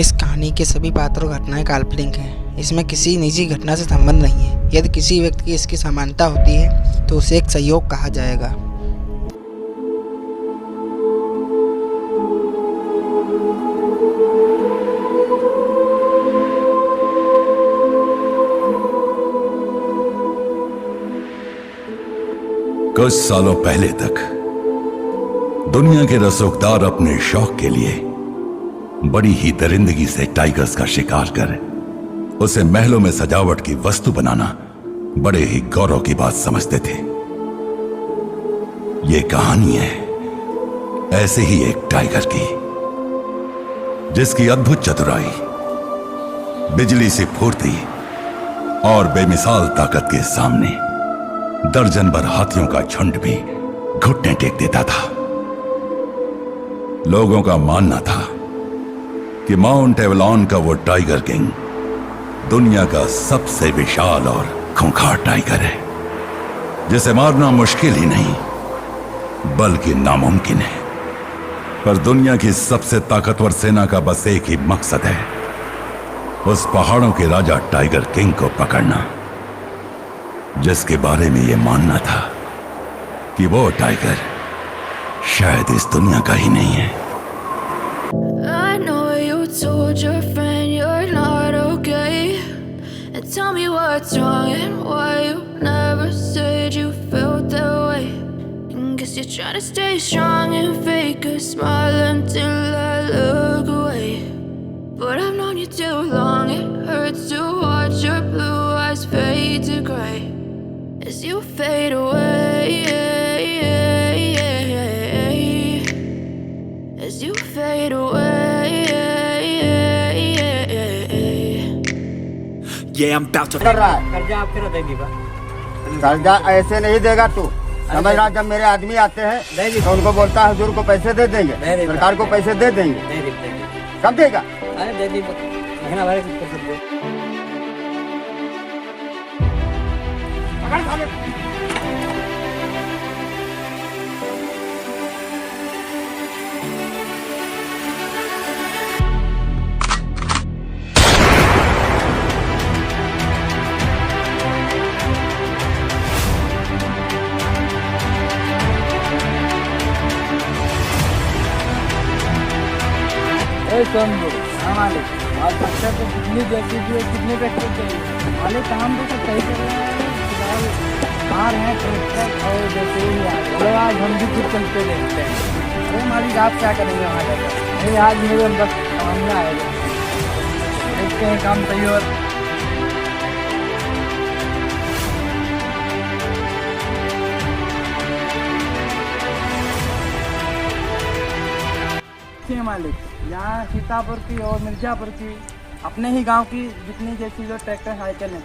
इस कहानी के सभी पात्र और घटनाएं काल्पनिक हैं। इसमें किसी निजी घटना से संबंध नहीं है। यदि किसी व्यक्ति की इसकी समानता होती है तो उसे एक संयोग कहा जाएगा। कुछ सालों पहले तक दुनिया के रसूखदार अपने शौक के लिए बड़ी ही दरिंदगी से टाइगर्स का शिकार कर उसे महलों में सजावट की वस्तु बनाना बड़े ही गौरव की बात समझते थे। यह कहानी है ऐसे ही एक टाइगर की, जिसकी अद्भुत चतुराई, बिजली सी फुर्ती और बेमिसाल ताकत के सामने दर्जन भर हाथियों का झुंड भी घुटने टेक देता था। लोगों का मानना था कि माउंट एवलॉन का वो टाइगर किंग दुनिया का सबसे विशाल और खूंखार टाइगर है, जिसे मारना मुश्किल ही नहीं बल्कि नामुमकिन है। पर दुनिया की सबसे ताकतवर सेना का बस एक ही मकसद है, उस पहाड़ों के राजा टाइगर किंग को पकड़ना, जिसके बारे में यह मानना था कि वो टाइगर शायद इस दुनिया का ही नहीं है। I know you told your friend you're not okay, and tell me what's wrong and why you never said you felt that way. And guess you're trying to stay strong and fake a smile until I look away. But I've known you too long, it hurts to watch your blue eyes fade to gray as you fade away, as you fade away. Yeah, I'm about to. कर रहा है कर्जा आप फिर देगी बा। कर्जा ऐसे नहीं देगा तू, समझ रहा। जब मेरे आदमी आते हैं तो उनको बोलता है हुजूर को पैसे दे देंगे, सरकार को पैसे दे देंगे, कब देगा? अरे दे दी महीना भर कर सकते। आज बच्चा तो कितनी जैसी भी है, कितने ट्रैक्टर चाहिए वाले काम तो सब सही कर रहे हैं। फिलहाल कार है ट्रैक्टर और जैसे ही चलो आज हम भी खुद चलते देखते हैं। अरे मालिक आप क्या करेंगे वहाँ जाकर? नहीं आज मेरे बस समझना आएगा, देखते हैं काम सही। और मालिक यहाँ सीतापुर की और मिर्जापुर की अपने ही गांव की जितनी जैसी जो ट्रैक्टर साइकिल है,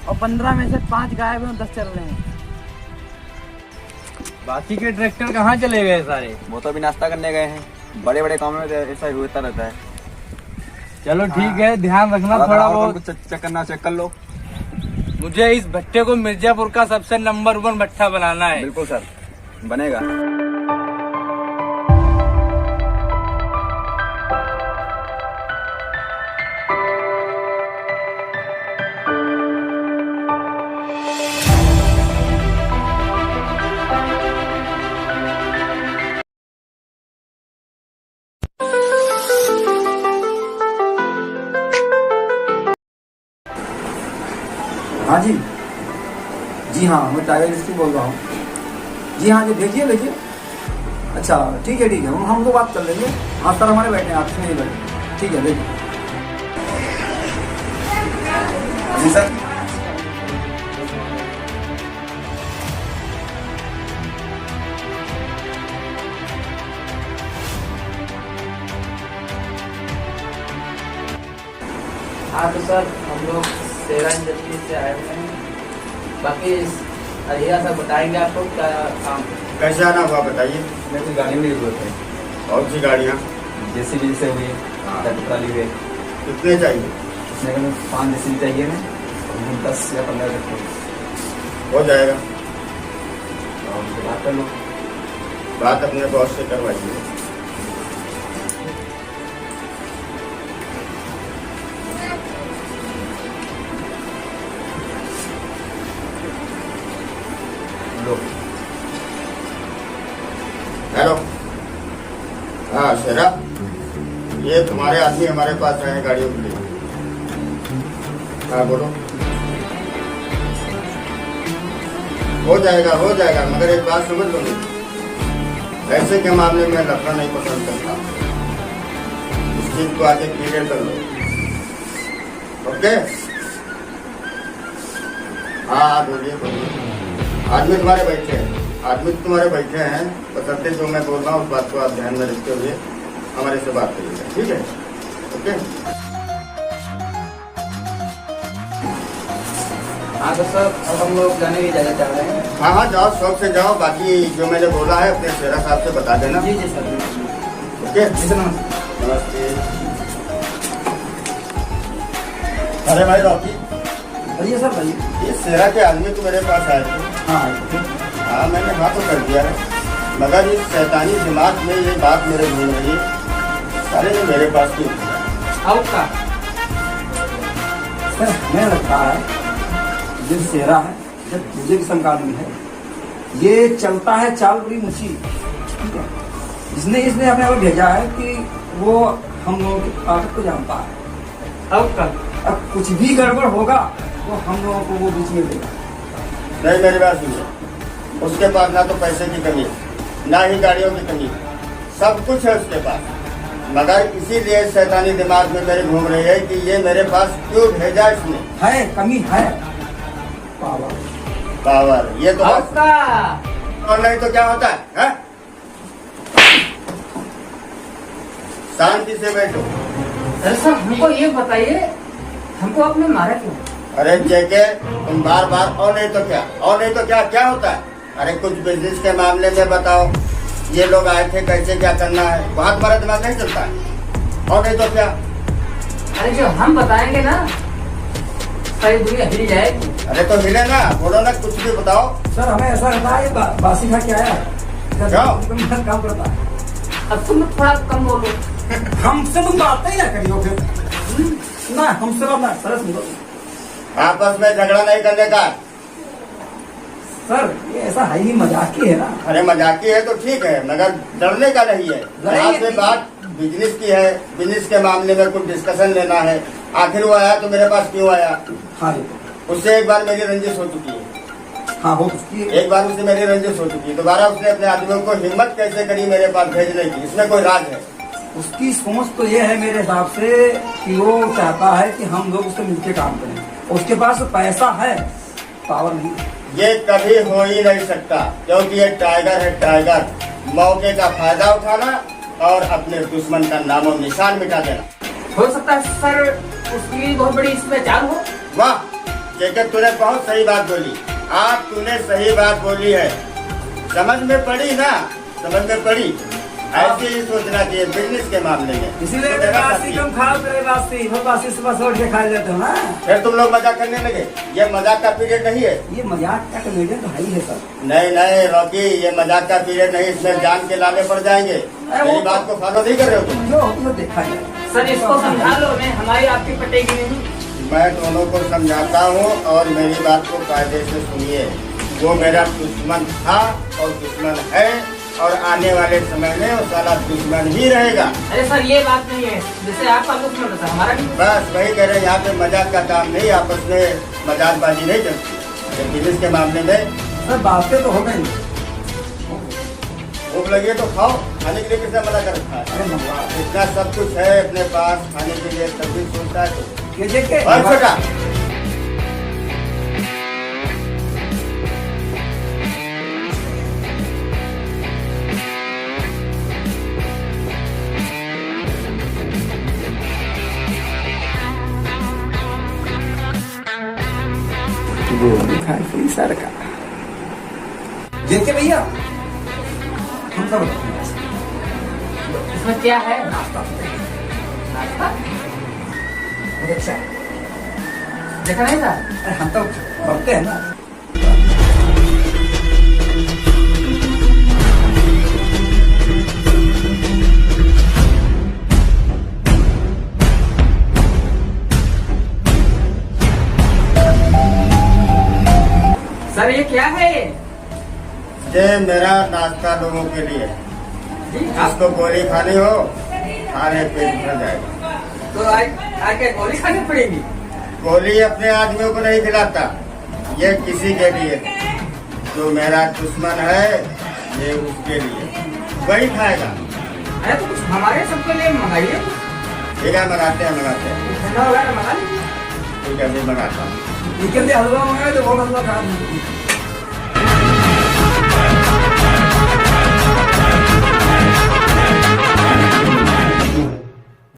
और 15 में से 5 गायब हैं, 10 चल रहे हैं। बाकी के ट्रैक्टर कहाँ चले गए सारे? वो तो अभी नाश्ता करने गए हैं। बड़े बड़े कामों में ऐसा ही होता रहता है। चलो ठीक है, ध्यान रखना थोड़ा बहुत। चेक करना, चेक कर लो। मुझे इस भट्टे को मिर्जापुर का सबसे नंबर 1 भट्टा बनाना है। बिल्कुल सर, बनेगा। हाँ जी, जी हाँ, मैं टाइगर डिस्ट्रिक्ट बोल रहा हूँ। जी हाँ जी, भेजिए भेजिए। अच्छा ठीक है, ठीक है, हम लोग बात कर लेंगे। हाँ सर, हमारे बैठे हैं, आपसे नहीं बैठे। ठीक है, देखिए। जी सर। हाँ तो सर, हम लोग सेरा इंडस्ट्री से आए हुए हैं। बाकी अरिया सब बताएंगे आपको क्या काम। कैसे आना हुआ बताइए। मेरे को गाड़ी में जरूरत है। और सी गाड़ियाँ जेसीबी से हुई, ट्राली हुई। कितने चाहिए? इसमें 5 जेसीबी चाहिए ना, 10 या 15 रखते हो जाएगा। और बात कर लो। बात अपने बॉस से करवाइए। ये तुम्हारे आदमी हमारे पास रहे गाड़ियों के लिए। हाँ बोलो। हो जाएगा मगर एक बात समझ लो, पैसे के मामले में लफड़ा नहीं पसंद करता। इस चीज को आगे क्लियर कर लो। ओके? हाँ बोलिए। आदमी तुम्हारे बैठे हैं, बसंते जो मैं बोल रहा हूँ उस बात को आप ध्यान में रखते हुए हमारे से बात करिएगा, ठीक है? ओके? हाँ तो सर, अब हम लोग जाने की इजाजत चाह रहे हैं। हाँ जाओ, शौक से जाओ। बाकी जो मैंने बोला है अपने शेरा साहब से बता देना। जी सर। ओके? नमस्ते। अरे भाई रॉकी, भैया सर भैया, ये शेरा के आदमी तो मेरे पास आए थे। हाँ मैंने हाँ तो कर दिया है, मगर इस शैतानी दिमाग में ये बात मेरे घूम रही है, सारे जो मेरे पास क्यों? अब का सर हमें लगता है जो शेरा है, जब पूजे किस्म का आदमी है, ये चलता है चाल बड़ी ऊंची, ठीक है? इसने अपने आप भेजा है कि वो हम लोगों की ताकत को जानता है। अब का अब कुछ भी गड़बड़ होगा तो हम लोगों को वो बीच में देगा। नहीं मेरी बात सुनिए, उसके पास ना तो पैसे की कमी है, ना ही गाड़ियों की कमी है, सब कुछ है उसके पास, मगर इसीलिए शैतानी दिमाग में मेरे घूम रही है कि ये मेरे पास क्यों भेजा इसने। है कमी है पावर, ये तो अब का और नहीं तो क्या होता है? शांति से बैठो। सर हमको ये बताइए, हमको आपने मारा क्यों? अरे जेके, तुम बार और नहीं तो क्या होता है? अरे कुछ बिजनेस के मामले में बताओ, ये लोग आए थे, कैसे क्या करना है, वहाँ तुम्हारा दिमाग नहीं चलता है? और नहीं तो क्या? अरे जो हम बताएंगे ना सारी दुनिया हिल जाएगी। अरे तो हिले ना, बोलो ना, कुछ भी बताओ। सर हमें ऐसा लगता है बासी खा के आया है, काम करता है। अब तुम थोड़ा कम बोलो। हमसे तुम बातें ही ना करियो फिर ना, हमसे बात ना सर। आपस में झगड़ा नहीं करने का। सर ये ऐसा है ही, मजाकी है ना। अरे मजाकी है तो ठीक है, मगर डरने का नहीं है। यहाँ पे बात बिजनेस की है, बिजनेस के मामले में कुछ डिस्कशन लेना है। आखिर वो आया तो मेरे पास क्यों आया? हाँ उससे एक बार मेरी रंजिश हो चुकी है। हाँ हो चुकी है, एक बार उससे मेरी रंजिश हो चुकी है, दोबारा उसने अपने आदमियों को हिम्मत कैसे करी मेरे पास भेजने की? इसमें कोई राज है? उसकी सोच तो ये है मेरे हिसाब से कि वो चाहता है कि हम लोग उससे मिलकर काम करें। उसके पास पैसा है, पावर नहीं। ये कभी हो ही नहीं सकता, क्योंकि ये टाइगर है, टाइगर। मौके का फायदा उठाना और अपने दुश्मन का नामो निशान मिटा देना। हो सकता है सर उसकी बहुत बड़ी इसमें चाल हो। वाह जेके, तूने बहुत सही बात बोली। तूने सही बात बोली है, समझ में पड़ी ना, समझ में पड़ी। ऐसे ही सोचना चाहिए बिजनेस के मामले में। इसीलिए बासी कम खाओ, तेरे बासी सुबह से उठ के खा लेते हो ना। फिर तुम लोग मजाक करने लगे। ये मजाक का पीरियड नहीं है। ये मजाक का कॉमेडियन तो है ही है सर। नहीं रॉकी, ये मजाक का पीरियड नहीं, इसमें जान के लाने पड़ जाएंगे। मेरी बात को फॉलो नहीं कर रहे हो तुम? जो होती है देखा जाए। सर इसको समझा लो, नहीं हमारी आपकी पटेगी नहीं। मैं दोनों को समझाता हूँ और मेरी बात को कायदे से सुनिए। वो मेरा दुश्मन था और दुश्मन है और आने वाले समय में वो साला दुश्मन ही रहेगा। अरे सर ये बात नहीं है, जैसे आपका दुश्मन था हमारा भी। बस वही कह रहे हैं, यहाँ पे मजाक का काम नहीं, आपस में मजाकबाजी नहीं चलती। बिजनेस के मामले में सर बातें तो हो गई। भूख लगी है तो खाओ, खाने के लिए किसने मना कर रखा है? अरे मंगवा इतना सब कुछ है अपने पास खाने के लिए, तब भी सोचता है तो ये देखे और छोटा। सर का देखे भैया, हम सब इसमें क्या है? नाश्ता नाश्ता अच्छा देखा नहीं था? अरे हम तो बढ़ते हैं ना। सर ये क्या है? ये मेरा नाश्ता लोगों के लिए, जिसको गोली खानी हो खाने पेट भर जाएगा। तो आज क्या गोली खानी पड़ेगी? गोली अपने आदमियों को नहीं खिलाता, ये किसी के लिए, जो मेरा दुश्मन है ये उसके लिए वही खाएगा। अरे तो कुछ हमारे सबके लिए मंगाइए। ठीक है, मंगाते हैं। ठंडा वगैरह मंगा लीजिए। ठीक है, मैं मंगाता हूँ। वीकेंड हलवा मंगाए तो बहुत हलवा खराब